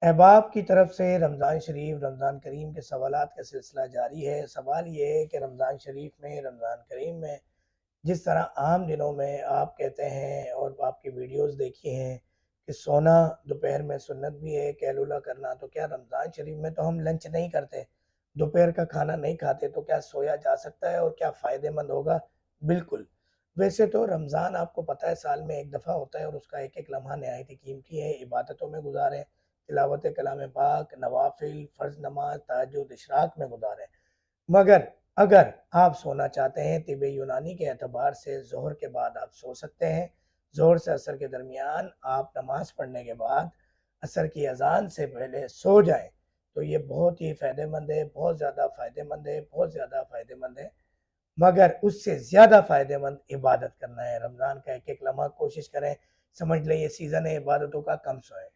अहबाब की तरफ से रमज़ान शरीफ, रमज़ान करीम के सवालात का सिलसिला जारी है। सवाल ये है कि रमज़ान शरीफ में, रमज़ान करीम में जिस तरह आम दिनों में आप कहते हैं और आपकी वीडियोज़ देखी हैं कि सोना दोपहर में सुन्नत भी है, कैलूला करना, तो क्या रमज़ान शरीफ में तो हम लंच नहीं करते, दोपहर का खाना नहीं खाते, तो क्या सोया जा सकता है और क्या फ़ायदेमंद होगा? बिल्कुल। वैसे तो रमज़ान आपको पता है साल में 1 दफ़ा होता है और उसका एक-एक लम्हा निहायत ही कीमती है, इबादतों में गुज़ारें, तिलावत कलाम पाक, नवाफ़िल, फ़र्ज़ नमाज़, तहज्जुद, इशराक में गुज़ारें। मगर अगर आप सोना चाहते हैं तिब यूनानी के एतबार से ज़ोहर के बाद आप सो सकते हैं। ज़ोहर से असर के दरमियान आप नमाज़ पढ़ने के बाद असर की अज़ान से पहले सो जाएँ, तो ये बहुत ही फ़ायदेमंद है, बहुत ज़्यादा फ़ायदेमंद है, बहुत ज़्यादा फ़ायदेमंद है। मगर उससे ज़्यादा फ़ायदेमंद इबादत करना है। रमज़ान का एक-एक लम्हा कोशिश करें, समझ लें ये सीज़न है इबादतों का, कम सोएँ।